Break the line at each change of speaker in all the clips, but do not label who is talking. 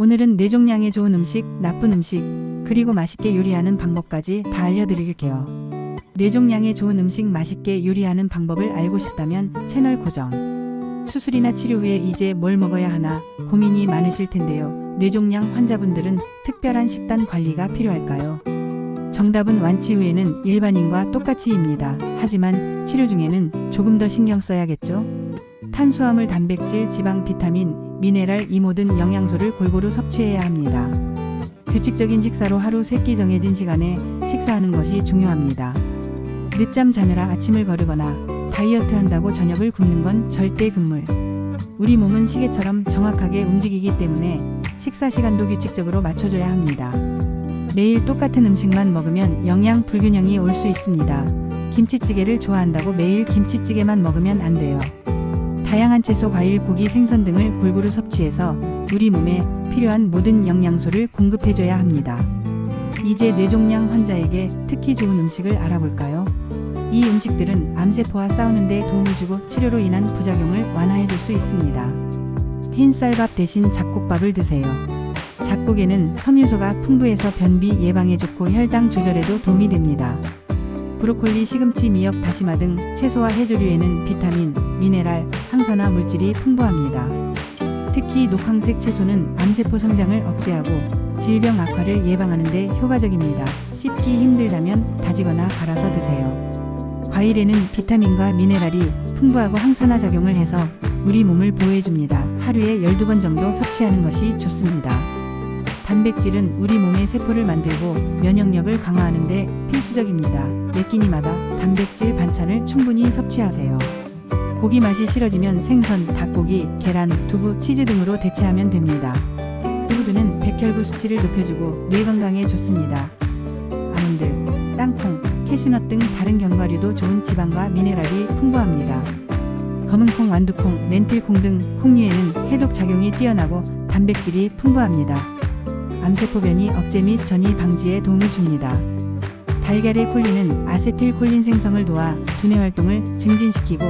오늘은 뇌종양에 좋은 음식, 나쁜 음식, 그리고 맛있게 요리하는 방법까지 다 알려드릴게요. 뇌종양에 좋은 음식 맛있게 요리하는 방법을 알고 싶다면 채널 고정. 수술이나 치료 후에 이제 뭘 먹어야 하나 고민이 많으실 텐데요. 뇌종양 환자분들은 특별한 식단 관리가 필요할까요? 정답은 완치 후에는 일반인과 똑같이입니다. 하지만 치료 중에는 조금 더 신경 써야겠죠? 탄수화물, 단백질, 지방, 비타민, 미네랄 이 모든 영양소를 골고루 섭취해야 합니다. 규칙적인 식사로 하루 3끼 정해진 시간에 식사하는 것이 중요합니다. 늦잠 자느라 아침을 거르거나 다이어트 한다고 저녁을 굶는 건 절대 금물. 우리 몸은 시계처럼 정확하게 움직이기 때문에 식사 시간도 규칙적으로 맞춰줘야 합니다. 매일 똑같은 음식만 먹으면 영양 불균형이 올 수 있습니다. 김치찌개를 좋아한다고 매일 김치찌개만 먹으면 안 돼요. 다양한 채소, 과일, 고기, 생선 등을 골고루 섭취해서 우리 몸에 필요한 모든 영양소를 공급해줘야 합니다. 이제 뇌종양 환자에게 특히 좋은 음식을 알아볼까요? 이 음식들은 암세포와 싸우는 데 도움을 주고 치료로 인한 부작용을 완화해줄 수 있습니다. 흰쌀밥 대신 잡곡밥을 드세요. 잡곡에는 섬유소가 풍부해서 변비 예방에 좋고 혈당 조절에도 도움이 됩니다. 브로콜리, 시금치, 미역, 다시마 등 채소와 해조류에는 비타민, 미네랄, 항산화 물질이 풍부합니다. 특히 녹황색 채소는 암세포 성장을 억제하고 질병 악화를 예방하는 데 효과적입니다. 씹기 힘들다면 다지거나 갈아서 드세요. 과일에는 비타민과 미네랄이 풍부하고 항산화 작용을 해서 우리 몸을 보호해줍니다. 하루에 12번 정도 섭취하는 것이 좋습니다. 단백질은 우리 몸의 세포를 만들고 면역력을 강화하는 데 필수적입니다. 매 끼니마다 단백질 반찬을 충분히 섭취하세요. 고기 맛이 싫어지면 생선, 닭고기, 계란, 두부, 치즈 등으로 대체하면 됩니다. 우두는 백혈구 수치를 높여주고 뇌 건강에 좋습니다. 아몬드, 땅콩, 캐슈넛 등 다른 견과류도 좋은 지방과 미네랄이 풍부합니다. 검은콩, 완두콩, 렌틸콩 등 콩류에는 해독 작용이 뛰어나고 단백질이 풍부합니다. 암세포 변이 억제 및 전이 방지에 도움을 줍니다. 달걀의 콜린은 아세틸콜린 생성을 도와 두뇌 활동을 증진시키고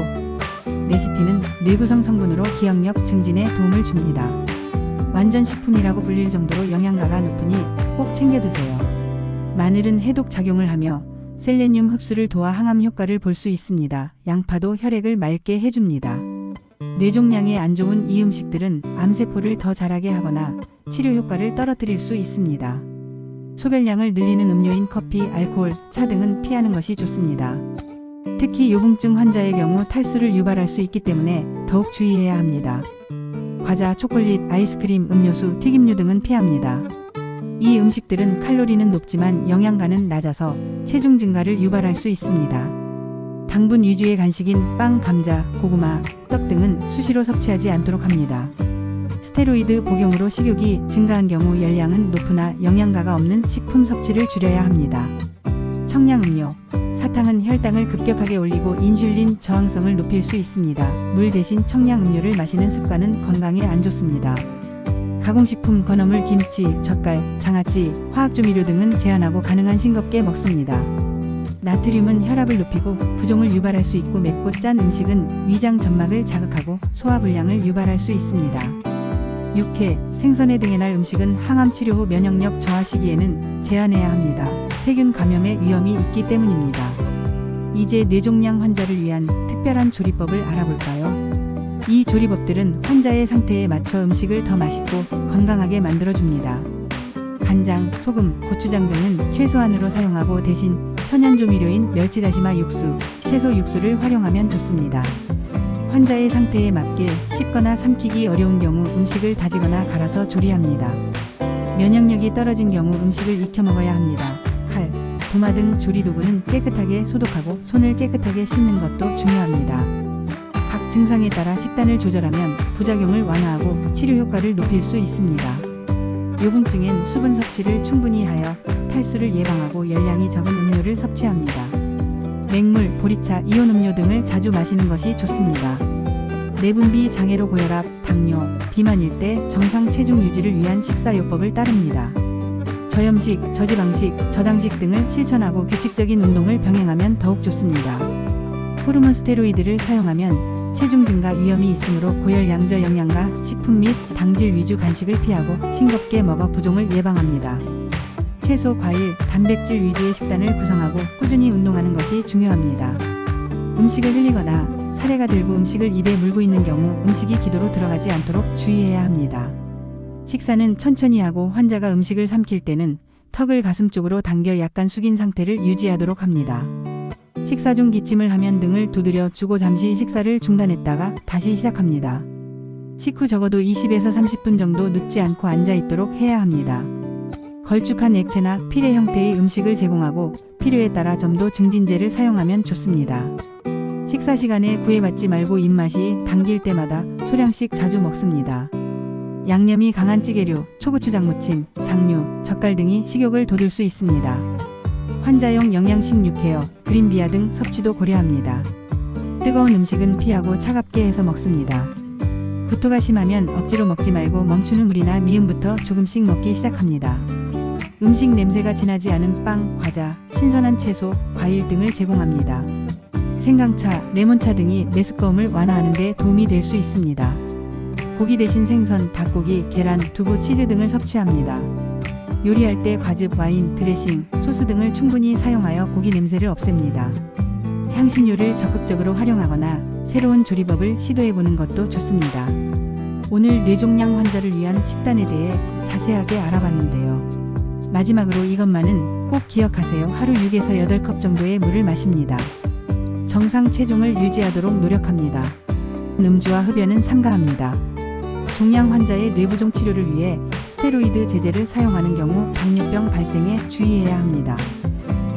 레시틴은 뇌구성 성분으로 기억력 증진에 도움을 줍니다. 완전 식품이라고 불릴 정도로 영양가가 높으니 꼭 챙겨 드세요. 마늘은 해독 작용을 하며 셀레늄 흡수를 도와 항암 효과를 볼 수 있습니다. 양파도 혈액을 맑게 해줍니다. 뇌종양에 안 좋은 이 음식들은 암세포를 더 자라게 하거나 치료 효과를 떨어뜨릴 수 있습니다. 소변량을 늘리는 음료인 커피, 알코올, 차 등은 피하는 것이 좋습니다. 특히 요붕증 환자의 경우 탈수를 유발할 수 있기 때문에 더욱 주의해야 합니다. 과자, 초콜릿, 아이스크림, 음료수, 튀김류 등은 피합니다. 이 음식들은 칼로리는 높지만 영양가는 낮아서 체중 증가를 유발할 수 있습니다. 당분 위주의 간식인 빵, 감자, 고구마, 떡 등은 수시로 섭취하지 않도록 합니다. 스테로이드 복용으로 식욕이 증가한 경우 열량은 높으나 영양가가 없는 식품 섭취를 줄여야 합니다. 청량음료, 사탕은 혈당을 급격하게 올리고 인슐린 저항성을 높일 수 있습니다. 물 대신 청량음료를 마시는 습관은 건강에 안 좋습니다. 가공식품, 건어물, 김치, 젓갈, 장아찌, 화학조미료 등은 제한하고 가능한 싱겁게 먹습니다. 나트륨은 혈압을 높이고 부종을 유발할 수 있고 맵고 짠 음식은 위장 점막을 자극하고 소화불량을 유발할 수 있습니다. 육회, 생선회 등의 날 음식은 항암 치료 후 면역력 저하 시기에는 제한해야 합니다. 세균 감염의 위험이 있기 때문입니다. 이제 뇌종양 환자를 위한 특별한 조리법을 알아볼까요? 이 조리법들은 환자의 상태에 맞춰 음식을 더 맛있고 건강하게 만들어줍니다. 간장, 소금, 고추장 등은 최소한으로 사용하고 대신 천연조미료인 멸치다시마 육수, 채소 육수를 활용하면 좋습니다. 환자의 상태에 맞게 씹거나 삼키기 어려운 경우 음식을 다지거나 갈아서 조리합니다. 면역력이 떨어진 경우 음식을 익혀 먹어야 합니다. 칼, 도마 등 조리도구는 깨끗하게 소독하고 손을 깨끗하게 씻는 것도 중요합니다. 각 증상에 따라 식단을 조절하면 부작용을 완화하고 치료 효과를 높일 수 있습니다. 요붕증엔 수분 섭취를 충분히 하여 탈수를 예방하고 열량이 적은 음료를 섭취합니다. 맹물, 보리차, 이온 음료 등을 자주 마시는 것이 좋습니다. 내분비 장애로 고혈압, 당뇨, 비만일 때 정상 체중 유지를 위한 식사요법을 따릅니다. 저염식, 저지방식, 저당식 등을 실천하고 규칙적인 운동을 병행하면 더욱 좋습니다. 호르몬 스테로이드를 사용하면 체중 증가 위험이 있으므로 고열 양저 영양가, 식품 및 당질 위주 간식을 피하고 싱겁게 먹어 부종을 예방합니다. 채소, 과일, 단백질 위주의 식단을 구성하고 꾸준히 운동하는 것이 중요합니다. 음식을 흘리거나 사례가 들고 음식을 입에 물고 있는 경우 음식이 기도로 들어가지 않도록 주의해야 합니다. 식사는 천천히 하고 환자가 음식을 삼킬 때는 턱을 가슴 쪽으로 당겨 약간 숙인 상태를 유지하도록 합니다. 식사 중 기침을 하면 등을 두드려 주고 잠시 식사를 중단했다가 다시 시작합니다. 식후 적어도 20에서 30분 정도 눕지 않고 앉아 있도록 해야 합니다. 걸쭉한 액체나 피레 형태의 음식을 제공하고 필요에 따라 점도 증진제를 사용하면 좋습니다. 식사 시간에 구애받지 말고 입맛이 당길 때마다 소량씩 자주 먹습니다. 양념이 강한 찌개류, 초고추장 무침, 장류, 젓갈 등이 식욕을 돋울 수 있습니다. 환자용 영양식 육회어, 그린비아 등 섭취도 고려합니다. 뜨거운 음식은 피하고 차갑게 해서 먹습니다. 구토가 심하면 억지로 먹지 말고 멈추는 물이나 미음부터 조금씩 먹기 시작합니다. 음식 냄새가 진하지 않은 빵, 과자, 신선한 채소, 과일 등을 제공합니다. 생강차, 레몬차 등이 메스꺼움을 완화하는 데 도움이 될 수 있습니다. 고기 대신 생선, 닭고기, 계란, 두부, 치즈 등을 섭취합니다. 요리할 때 과즙, 와인, 드레싱, 소스 등을 충분히 사용하여 고기 냄새를 없앱니다. 향신료를 적극적으로 활용하거나 새로운 조리법을 시도해보는 것도 좋습니다. 오늘 뇌종양 환자를 위한 식단에 대해 자세하게 알아봤는데요. 마지막으로 이것만은 꼭 기억하세요. 하루 6에서 8컵 정도의 물을 마십니다. 정상 체중을 유지하도록 노력합니다. 음주와 흡연은 삼가합니다. 종양 환자의 뇌부종 치료를 위해 스테로이드 제제를 사용하는 경우 당뇨병 발생에 주의해야 합니다.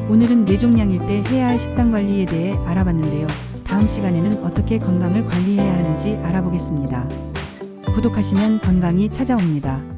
오늘은 뇌종양일 때 해야 할 식단 관리에 대해 알아봤는데요. 다음 시간에는 어떻게 건강을 관리해야 하는지 알아보겠습니다. 구독하시면 건강이 찾아옵니다.